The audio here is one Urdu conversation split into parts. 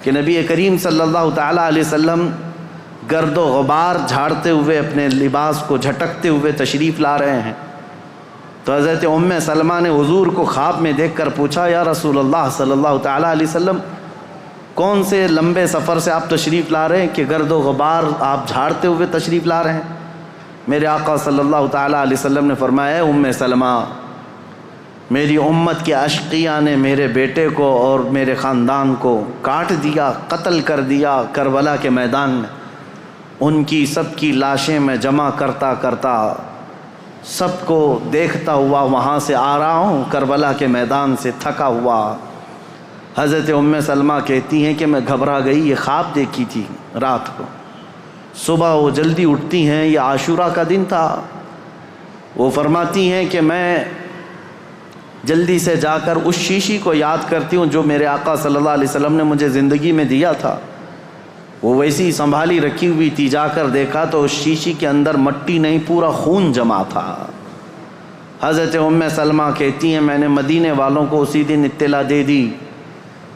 کہ نبی کریم صلی اللہ تعالیٰ علیہ وسلم گرد و غبار جھاڑتے ہوئے اپنے لباس کو جھٹکتے ہوئے تشریف لا رہے ہیں۔ تو حضرت ام سلمہ نے حضور کو خواب میں دیکھ کر پوچھا، یا رسول اللہ صلی اللہ تعالیٰ علیہ وسلم، کون سے لمبے سفر سے آپ تشریف لا رہے ہیں کہ گرد و غبار آپ جھاڑتے ہوئے تشریف لا رہے ہیں؟ میرے آقا صلی اللہ تعالیٰ علیہ وسلم نے فرمایا، ام سلمہ، میری امت کے اشقیاء نے میرے بیٹے کو اور میرے خاندان کو کاٹ دیا، قتل کر دیا کربلا کے میدان میں۔ ان کی سب کی لاشیں میں جمع کرتا کرتا سب کو دیکھتا ہوا وہاں سے آ رہا ہوں، کربلا کے میدان سے تھکا ہوا۔ حضرت ام سلمہ کہتی ہیں کہ میں گھبرا گئی، یہ خواب دیکھی تھی رات کو۔ صبح وہ جلدی اٹھتی ہیں، یہ عاشورہ کا دن تھا۔ وہ فرماتی ہیں کہ میں جلدی سے جا کر اس شیشی کو یاد کرتی ہوں جو میرے آقا صلی اللہ علیہ وسلم نے مجھے زندگی میں دیا تھا، وہ ویسی سنبھالی رکھی ہوئی تھی۔ جا کر دیکھا تو اس شیشی کے اندر مٹی نہیں، پورا خون جمع تھا۔ حضرت ام سلمہ کہتی ہیں میں نے مدینے والوں کو اسی دن اطلاع دے دی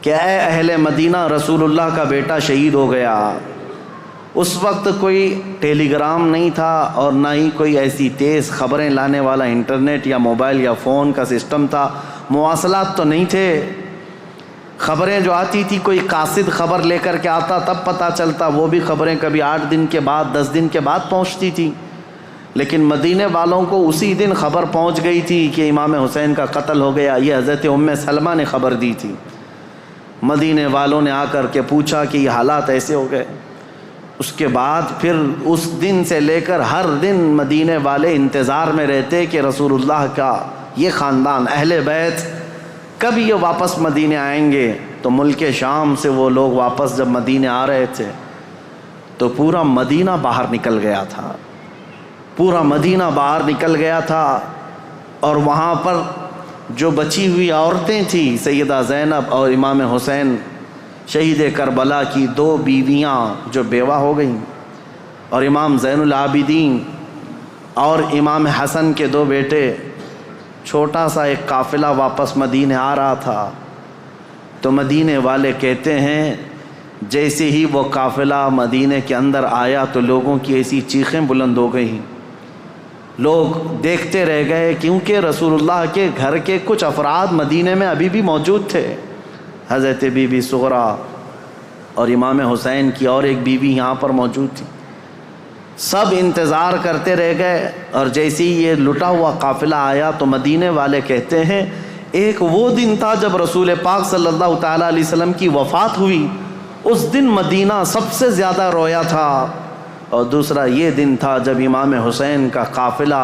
کہ اے اہل مدینہ، رسول اللہ کا بیٹا شہید ہو گیا۔ اس وقت کوئی ٹیلی گرام نہیں تھا اور نہ ہی کوئی ایسی تیز خبریں لانے والا انٹرنیٹ یا موبائل یا فون کا سسٹم تھا، مواصلات تو نہیں تھے۔ خبریں جو آتی تھی کوئی قاصد خبر لے کر کے آتا تب پتہ چلتا، وہ بھی خبریں کبھی 8 دن کے بعد 10 دن کے بعد پہنچتی تھی۔ لیکن مدینے والوں کو اسی دن خبر پہنچ گئی تھی کہ امام حسین کا قتل ہو گیا۔ یہ حضرت ام سلمہ نے خبر دی تھی۔ مدینے والوں نے آ کر کے پوچھا کہ یہ حالات ایسے ہو گئے۔ اس کے بعد پھر اس دن سے لے کر ہر دن مدینے والے انتظار میں رہتے کہ رسول اللہ کا یہ خاندان اہل بیت کب یہ واپس مدینے آئیں گے۔ تو ملک شام سے وہ لوگ واپس جب مدینے آ رہے تھے تو پورا مدینہ باہر نکل گیا تھا، پورا مدینہ باہر نکل گیا تھا۔ اور وہاں پر جو بچی ہوئی عورتیں تھیں، سیدہ زینب اور امام حسین شہید کربلا کی 2 بیویاں جو بیوہ ہو گئیں، اور امام زین العابدین اور امام حسن کے 2 بیٹے، چھوٹا سا ایک قافلہ واپس مدینے آ رہا تھا۔ تو مدینے والے کہتے ہیں جیسے ہی وہ قافلہ مدینے کے اندر آیا تو لوگوں کی ایسی چیخیں بلند ہو گئیں، لوگ دیکھتے رہ گئے، کیونکہ رسول اللہ کے گھر کے کچھ افراد مدینے میں ابھی بھی موجود تھے۔ حضرت بی بی صغرا اور امام حسین کی اور ایک بیوی یہاں پر موجود تھی۔ سب انتظار کرتے رہ گئے، اور جیسے ہی یہ لٹا ہوا قافلہ آیا تو مدینے والے کہتے ہیں ایک وہ دن تھا جب رسول پاک صلی اللہ تعالیٰ علیہ وسلم کی وفات ہوئی، اس دن مدینہ سب سے زیادہ رویا تھا، اور دوسرا یہ دن تھا جب امام حسین کا قافلہ،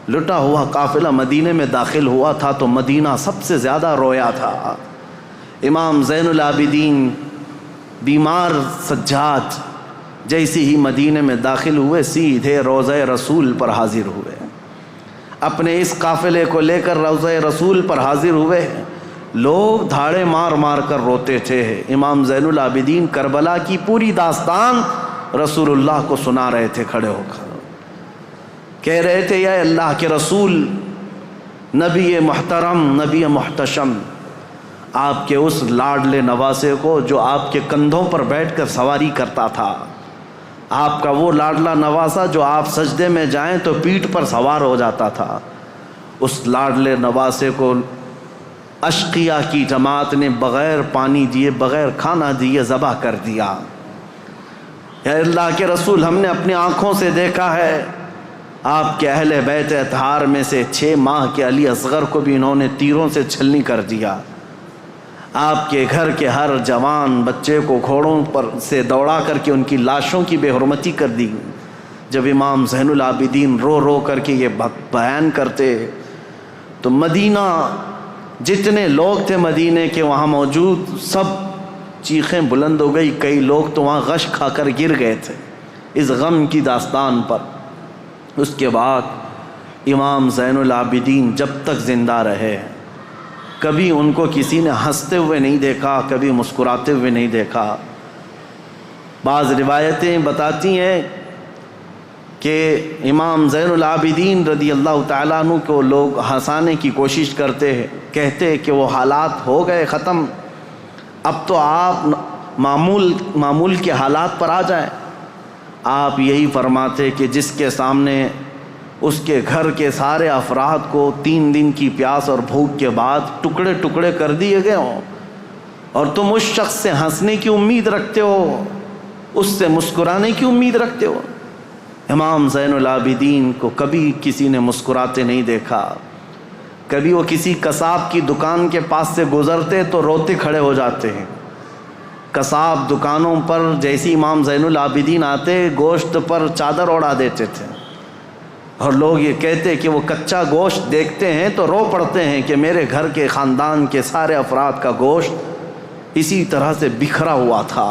لٹا ہوا قافلہ مدینے میں داخل ہوا تھا تو مدینہ سب سے زیادہ رویا تھا۔ امام زین العابدین بیمار سجاد جیسے ہی مدینے میں داخل ہوئے سیدھے روضہ رسول پر حاضر ہوئے، اپنے اس قافلے کو لے کر روضہ رسول پر حاضر ہوئے۔ لوگ دھاڑے مار مار کر روتے تھے۔ امام زین العابدین کربلا کی پوری داستان رسول اللہ کو سنا رہے تھے کھڑے ہو کر، کہہ رہے تھے یا اللہ کے رسول، نبی محترم، نبی محتشم، آپ کے اس لاڈلے نواسے کو جو آپ کے کندھوں پر بیٹھ کر سواری کرتا تھا، آپ کا وہ لاڈلا نواسا جو آپ سجدے میں جائیں تو پیٹھ پر سوار ہو جاتا تھا، اس لاڈلے نواسے کو اشقیاء کی جماعت نے بغیر پانی دیے، بغیر کھانا دیے ذبح کر دیا۔ اے اللہ کے رسول، ہم نے اپنی آنکھوں سے دیکھا ہے آپ کے اہل بیت اطہار میں سے 6 ماہ کے علی اصغر کو بھی انہوں نے تیروں سے چھلنی کر دیا، آپ کے گھر کے ہر جوان بچے کو گھوڑوں پر سے دوڑا کر کے ان کی لاشوں کی بے حرمتی کر دی۔ جب امام زین العابدین رو رو کر کے یہ بیان کرتے تو مدینہ، جتنے لوگ تھے مدینے کے وہاں موجود، سب چیخیں بلند ہو گئی۔ کئی لوگ تو وہاں غش کھا کر گر گئے تھے اس غم کی داستان پر۔ اس کے بعد امام زین العابدین جب تک زندہ رہے کبھی ان کو کسی نے ہنستے ہوئے نہیں دیکھا، کبھی مسکراتے ہوئے نہیں دیکھا۔ بعض روایتیں بتاتی ہیں کہ امام زین العابدین رضی اللہ تعالیٰ عنہ کو لوگ ہنسانے کی کوشش کرتے ہیں، کہتے کہ وہ حالات ہو گئے ختم، اب تو آپ معمول کے حالات پر آ جائیں. آپ یہی فرماتے کہ جس کے سامنے اس کے گھر کے سارے افراد کو 3 دن کی پیاس اور بھوک کے بعد ٹکڑے ٹکڑے کر دیے گئے ہوں، اور تم اس شخص سے ہنسنے کی امید رکھتے ہو، اس سے مسکرانے کی امید رکھتے ہو. امام زین العابدین کو کبھی کسی نے مسکراتے نہیں دیکھا. کبھی وہ کسی قصاب کی دکان کے پاس سے گزرتے تو روتے کھڑے ہو جاتے ہیں. قصاب دکانوں پر جیسی امام زین العابدین آتے گوشت پر چادر اڑا دیتے تھے، اور لوگ یہ کہتے کہ وہ کچا گوشت دیکھتے ہیں تو رو پڑتے ہیں کہ میرے گھر کے خاندان کے سارے افراد کا گوشت اسی طرح سے بکھرا ہوا تھا.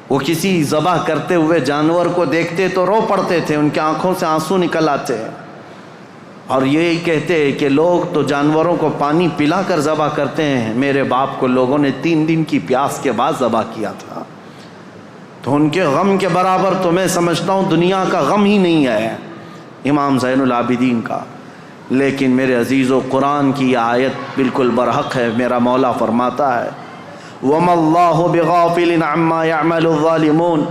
وہ کسی ذبح کرتے ہوئے جانور کو دیکھتے تو رو پڑتے تھے، ان کی آنکھوں سے آنسو نکل آتے، اور یہی کہتے کہ لوگ تو جانوروں کو پانی پلا کر ذبح کرتے ہیں، میرے باپ کو لوگوں نے 3 دن کی پیاس کے بعد ذبح کیا تھا. تو ان کے غم کے برابر تو میں سمجھتا ہوں دنیا کا غم ہی نہیں ہے امام زین العابدین کا. لیکن میرے عزیزو، قرآن کی یہ آیت بالکل برحق ہے. میرا مولا فرماتا ہے وَمَا اللَّهُ بِغَافِلٍ عَمَّا يَعْمَلُ الظَّالِمُونَ،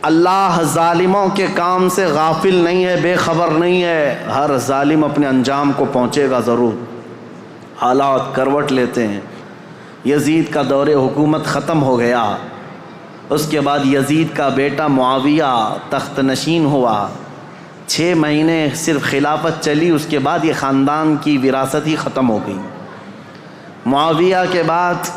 اللہ ظالموں کے کام سے غافل نہیں ہے، بے خبر نہیں ہے. ہر ظالم اپنے انجام کو پہنچے گا ضرور. حالات کروٹ لیتے ہیں. یزید کا دور حکومت ختم ہو گیا، اس کے بعد یزید کا بیٹا معاویہ تخت نشین ہوا. 6 مہینے صرف خلافت چلی، اس کے بعد یہ خاندان کی وراثت ہی ختم ہو گئی. معاویہ کے بعد،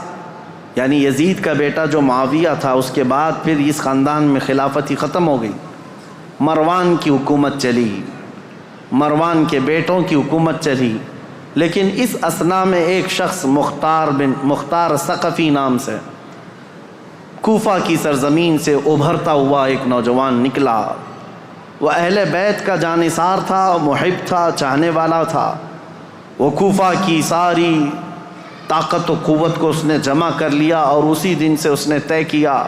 یعنی یزید کا بیٹا جو معاویہ تھا، اس کے بعد پھر اس خاندان میں خلافت ہی ختم ہو گئی. مروان کی حکومت چلی، مروان کے بیٹوں کی حکومت چلی. لیکن اس اثنا میں ایک شخص مختار ثقفی نام سے کوفہ کی سرزمین سے ابھرتا ہوا ایک نوجوان نکلا. وہ اہل بیت کا جانثار تھا، محب تھا، چاہنے والا تھا. وہ کوفہ کی ساری طاقت و قوت کو اس نے جمع کر لیا، اور اسی دن سے اس نے طے کیا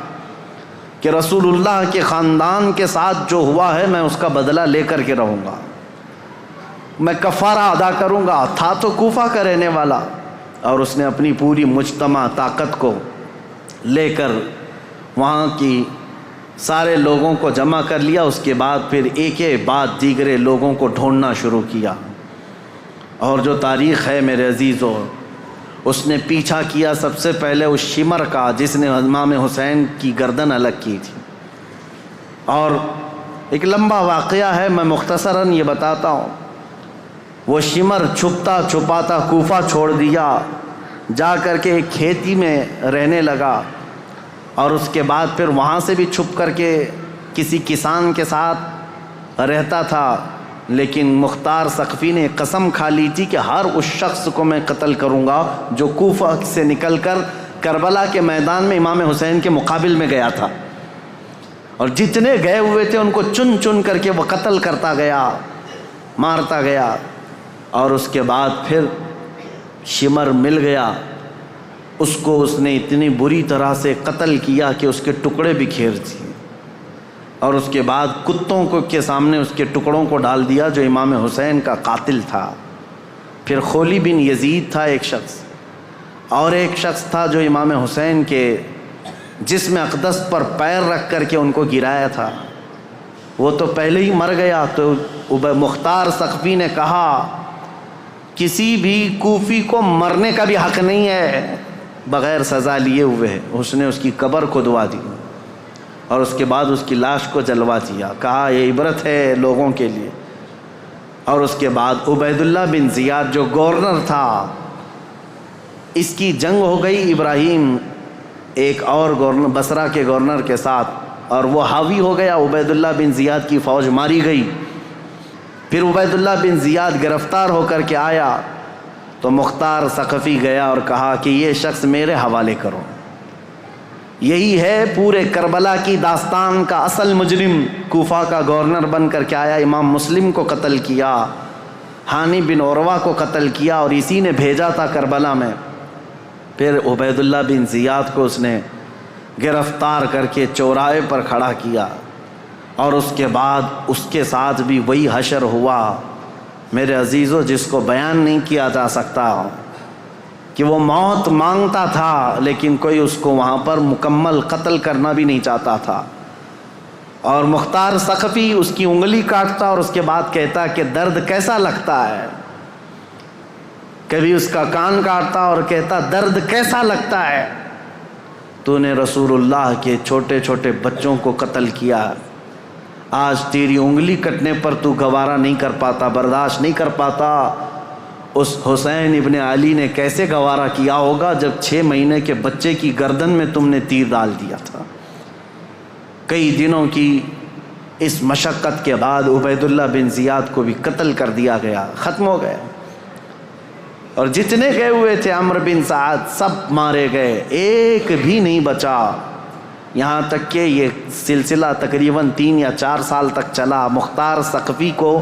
کہ رسول اللہ کے خاندان کے ساتھ جو ہوا ہے میں اس کا بدلہ لے کر کے رہوں گا، میں کفارہ ادا کروں گا. تھا تو کوفہ کا رہنے والا، اور اس نے اپنی پوری مجتمع طاقت کو لے کر وہاں کی سارے لوگوں کو جمع کر لیا. اس کے بعد پھر ایک بعد دیگرے لوگوں کو ڈھونڈنا شروع کیا. اور جو تاریخ ہے میرے عزیزو، اس نے پیچھا کیا سب سے پہلے اس شمر کا جس نے امام حسین کی گردن الگ کی تھی. اور ایک لمبا واقعہ ہے، میں مختصراً یہ بتاتا ہوں. وہ شمر چھپتا چھپاتا کوفہ چھوڑ دیا، جا کر کے ایک کھیتی میں رہنے لگا، اور اس کے بعد پھر وہاں سے بھی چھپ کر کے کسی کسان کے ساتھ رہتا تھا. لیکن مختار ثقفی نے قسم کھا لی تھی کہ ہر اس شخص کو میں قتل کروں گا جو کوفہ سے نکل کر کربلا کے میدان میں امام حسین کے مقابل میں گیا تھا. اور جتنے گئے ہوئے تھے ان کو چن چن کر کے وہ قتل کرتا گیا، مارتا گیا. اور اس کے بعد پھر شمر مل گیا، اس کو اس نے اتنی بری طرح سے قتل کیا کہ اس کے ٹکڑے بکھیر دیے، اور اس کے بعد کتوں کو کے سامنے اس کے ٹکڑوں کو ڈال دیا جو امام حسین کا قاتل تھا. پھر خولی بن یزید تھا ایک شخص، اور ایک شخص تھا جو امام حسین کے جسم اقدس پر پیر رکھ کر کے ان کو گرایا تھا. وہ تو پہلے ہی مر گیا. تو مختار ثقفی نے کہا کسی بھی کوفی کو مرنے کا بھی حق نہیں ہے بغیر سزا لیے ہوئے. اس نے اس کی قبر کھدوا دی، اور اس کے بعد اس کی لاش کو جلوا دیا. کہا یہ عبرت ہے لوگوں کے لیے. اور اس کے بعد عبید اللہ بن زیاد جو گورنر تھا، اس کی جنگ ہو گئی ابراہیم ایک اور گورنر بصرہ کے گورنر کے ساتھ، اور وہ حاوی ہو گیا. عبید اللہ بن زیاد کی فوج ماری گئی. پھر عبید اللہ بن زیاد گرفتار ہو کر کے آیا تو مختار ثقفی گیا اور کہا کہ یہ شخص میرے حوالے کرو. یہی ہے پورے کربلا کی داستان کا اصل مجرم. کوفہ کا گورنر بن کر کے آیا، امام مسلم کو قتل کیا، ہانی بن عروہ کو قتل کیا، اور اسی نے بھیجا تھا کربلا میں. پھر عبید اللہ بن زیاد کو اس نے گرفتار کر کے چوراہے پر کھڑا کیا، اور اس کے بعد اس کے ساتھ بھی وہی حشر ہوا میرے عزیزو جس کو بیان نہیں کیا جا سکتا. کہ وہ موت مانگتا تھا لیکن کوئی اس کو وہاں پر مکمل قتل کرنا بھی نہیں چاہتا تھا، اور مختار ثقفی اس کی انگلی کاٹتا اور اس کے بعد کہتا کہ درد کیسا لگتا ہے، کبھی اس کا کان کاٹتا اور کہتا درد کیسا لگتا ہے، تو نے رسول اللہ کے چھوٹے چھوٹے بچوں کو قتل کیا، آج تیری انگلی کٹنے پر تو گوارا نہیں کر پاتا، برداشت نہیں کر پاتا۔ اس حسین ابن علی نے کیسے گوارا کیا ہوگا جب 6 مہینے کے بچے کی گردن میں تم نے تیر ڈال دیا تھا۔ کئی دنوں کی اس مشقت کے بعد عبید اللہ بن زیاد کو بھی قتل کر دیا گیا، ختم ہو گئے، اور جتنے گئے ہوئے تھے عمرو بن سعد سب مارے گئے، ایک بھی نہیں بچا۔ یہاں تک کہ یہ سلسلہ تقریباً 3 یا 4 سال تک چلا۔ مختار ثقفی کو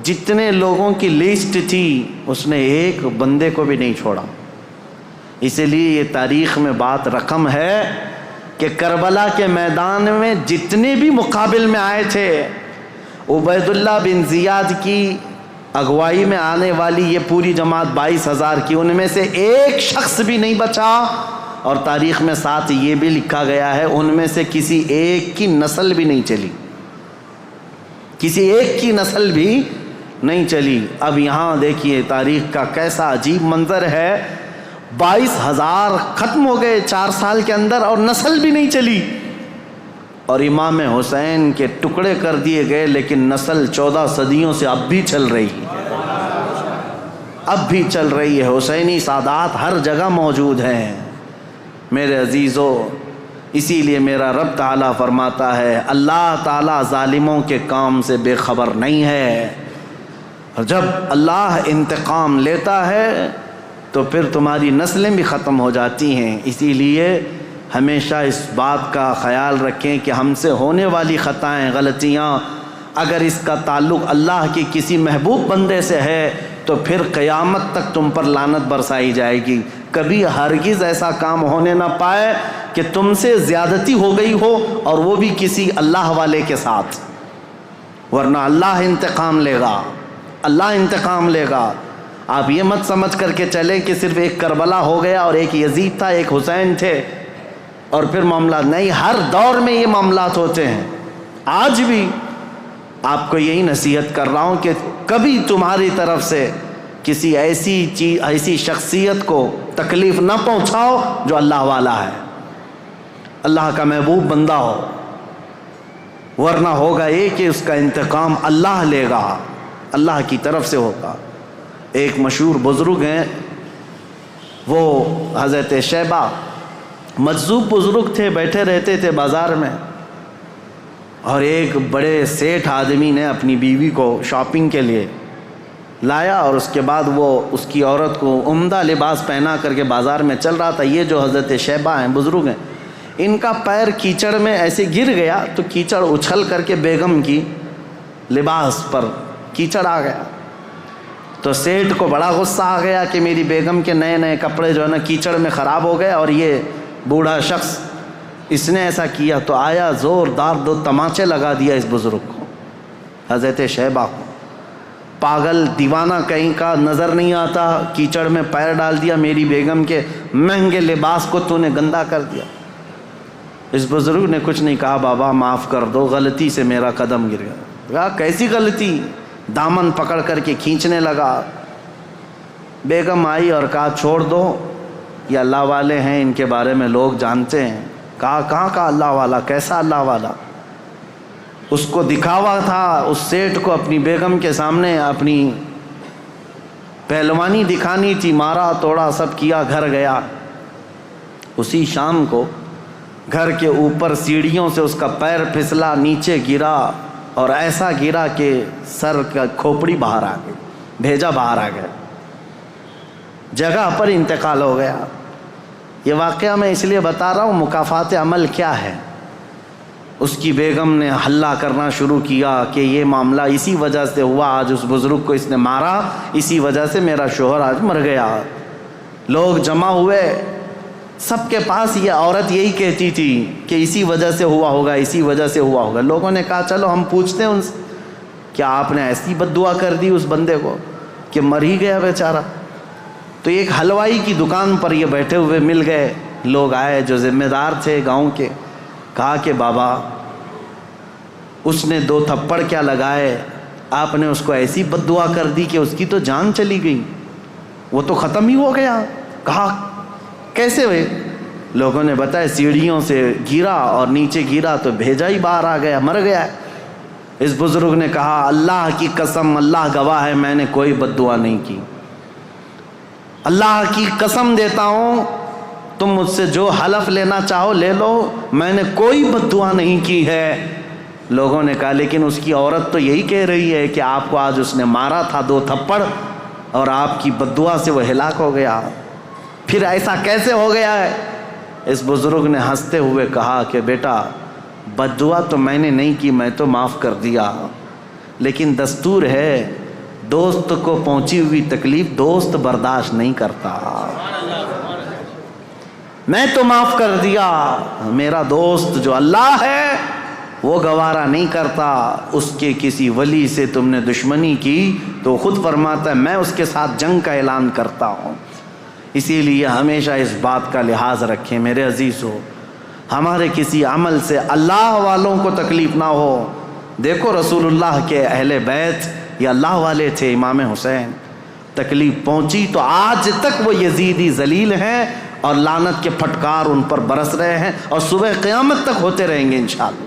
جتنے لوگوں کی لسٹ تھی اس نے ایک بندے کو بھی نہیں چھوڑا۔ اسی لیے یہ تاریخ میں بات رقم ہے کہ کربلا کے میدان میں جتنے بھی مقابل میں آئے تھے، عبید اللہ بن زیاد کی اگوائی میں آنے والی یہ پوری جماعت 22,000 کی، ان میں سے ایک شخص بھی نہیں بچا، اور تاریخ میں ساتھ یہ بھی لکھا گیا ہے ان میں سے کسی ایک کی نسل بھی نہیں چلی، کسی ایک کی نسل بھی نہیں چلی۔ اب یہاں دیکھیے تاریخ کا کیسا عجیب منظر ہے، 22,000 ختم ہو گئے 4 سال کے اندر اور نسل بھی نہیں چلی، اور امام حسین کے ٹکڑے کر دیے گئے لیکن نسل 14 صدیوں سے اب بھی چل رہی ہے، اب بھی چل رہی ہے۔ حسینی سادات ہر جگہ موجود ہیں میرے عزیزو۔ اسی لیے میرا رب تعالیٰ فرماتا ہے اللہ تعالیٰ ظالموں کے کام سے بے خبر نہیں ہے، اور جب اللہ انتقام لیتا ہے تو پھر تمہاری نسلیں بھی ختم ہو جاتی ہیں۔ اسی لیے ہمیشہ اس بات کا خیال رکھیں کہ ہم سے ہونے والی خطائیں، غلطیاں، اگر اس کا تعلق اللہ کی کسی محبوب بندے سے ہے تو پھر قیامت تک تم پر لعنت برسائی جائے گی۔ کبھی ہرگز ایسا کام ہونے نہ پائے کہ تم سے زیادتی ہو گئی ہو اور وہ بھی کسی اللہ والے کے ساتھ، ورنہ اللہ انتقام لے گا، اللہ انتقام لے گا۔ آپ یہ مت سمجھ کر کے چلیں کہ صرف ایک کربلا ہو گیا اور ایک یزید تھا، ایک حسین تھے اور پھر معاملات نہیں، ہر دور میں یہ معاملات ہوتے ہیں۔ آج بھی آپ کو یہی نصیحت کر رہا ہوں کہ کبھی تمہاری طرف سے کسی ایسی شخصیت کو تکلیف نہ پہنچاؤ جو اللہ والا ہے، اللہ کا محبوب بندہ ہو، ورنہ ہوگا یہ کہ اس کا انتقام اللہ لے گا، اللہ کی طرف سے ہوگا۔ ایک مشہور بزرگ ہیں وہ حضرت شیبہ، مجذوب بزرگ تھے، بیٹھے رہتے تھے بازار میں، اور ایک بڑے سیٹھ آدمی نے اپنی بیوی کو شاپنگ کے لیے لایا، اور اس کے بعد وہ اس کی عورت کو عمدہ لباس پہنا کر کے بازار میں چل رہا تھا۔ یہ جو حضرت شیبہ ہیں بزرگ ہیں، ان کا پیر کیچڑ میں ایسے گر گیا تو کیچڑ اچھل کر کے بیگم کی لباس پر کیچڑ آ گیا، تو سیٹھ کو بڑا غصہ آ گیا کہ میری بیگم کے نئے نئے کپڑے جو ہے نا کیچڑ میں خراب ہو گئے، اور یہ بوڑھا شخص اس نے ایسا کیا، تو آیا زوردار 2 تماچے لگا دیا اس بزرگ کو، حضرت شیبہ کو۔ پاگل دیوانہ کہیں کا، نظر نہیں آتا، کیچڑ میں پیر ڈال دیا، میری بیگم کے مہنگے لباس کو تو نے گندا کر دیا۔ اس بزرگ نے کچھ نہیں کہا، بابا معاف کر دو، غلطی سے میرا قدم گر گیا۔ کہا کیسی غلطی؟ دامن پکڑ کر کے کھینچنے لگا۔ بیگم آئی اور کہا چھوڑ دو، یہ اللہ والے ہیں، ان کے بارے میں لوگ جانتے ہیں۔ کہا کہاں کا اللہ والا، کیسا اللہ والا؟ اس کو دکھاوا تھا، اس سیٹھ کو اپنی بیگم کے سامنے اپنی پہلوانی دکھانی تھی، مارا توڑا سب کیا، گھر گیا۔ اسی شام کو گھر کے اوپر سیڑھیوں سے اس کا پیر پھسلا، نیچے گرا، اور ایسا گرا کہ سر کا کھوپڑی باہر آ گئی، بھیجا باہر آ گیا، جگہ پر انتقال ہو گیا۔ یہ واقعہ میں اس لیے بتا رہا ہوں مکافات عمل کیا ہے۔ اس کی بیگم نے ہلہ کرنا شروع کیا کہ یہ معاملہ اسی وجہ سے ہوا، آج اس بزرگ کو اس نے مارا، اسی وجہ سے میرا شوہر آج مر گیا۔ لوگ جمع ہوئے، سب کے پاس یہ عورت یہی کہتی تھی کہ اسی وجہ سے ہوا ہوگا، اسی وجہ سے ہوا ہوگا۔ لوگوں نے کہا چلو ہم پوچھتے ہیں ان سے، کیا آپ نے ایسی بد دعا کر دی اس بندے کو کہ مر ہی گیا بیچارہ؟ تو تو ایک حلوائی کی دکان پر یہ بیٹھے ہوئے مل گئے، لوگ آئے جو ذمہ دار تھے گاؤں کے، کہا کہ بابا اس نے 2 تھپڑ کیا لگائے، آپ نے اس کو ایسی بد دعا کر دی کہ اس کی تو جان چلی گئی، وہ تو ختم ہی ہو گیا۔ کہا کیسے ہوئے؟ لوگوں نے بتایا سیڑھیوں سے گرا اور نیچے گرا تو بھیجا ہی باہر آ گیا، مر گیا ہے۔ اس بزرگ نے کہا اللہ کی قسم، اللہ گواہ ہے میں نے کوئی بد دعا نہیں کی، اللہ کی قسم دیتا ہوں تم مجھ سے جو حلف لینا چاہو لے لو، میں نے کوئی بد دعا نہیں کی ہے۔ لوگوں نے کہا لیکن اس کی عورت تو یہی کہہ رہی ہے کہ آپ کو آج اس نے مارا تھا 2 تھپڑ اور آپ کی بد دعا سے وہ ہلاک ہو گیا، پھر ایسا کیسے ہو گیا ہے؟ اس بزرگ نے ہنستے ہوئے کہا کہ بیٹا بد دعا تو میں نے نہیں کی، میں تو معاف کر دیا، لیکن دستور ہے دوست کو پہنچی ہوئی تکلیف دوست برداشت نہیں کرتا، میں تو معاف کر دیا، میرا دوست جو اللہ ہے وہ گوارا نہیں کرتا، اس کے کسی ولی سے تم نے دشمنی کی تو خود فرماتا ہے میں اس کے ساتھ جنگ کا اعلان کرتا ہوں۔ اسی لیے ہمیشہ اس بات کا لحاظ رکھیں میرے عزیزو، ہمارے کسی عمل سے اللہ والوں کو تکلیف نہ ہو۔ دیکھو رسول اللہ کے اہل بیت یہ اللہ والے تھے، امام حسین، تکلیف پہنچی تو آج تک وہ یزیدی ذلیل ہیں اور لعنت کے پھٹکار ان پر برس رہے ہیں اور صبح قیامت تک ہوتے رہیں گے انشاءاللہ۔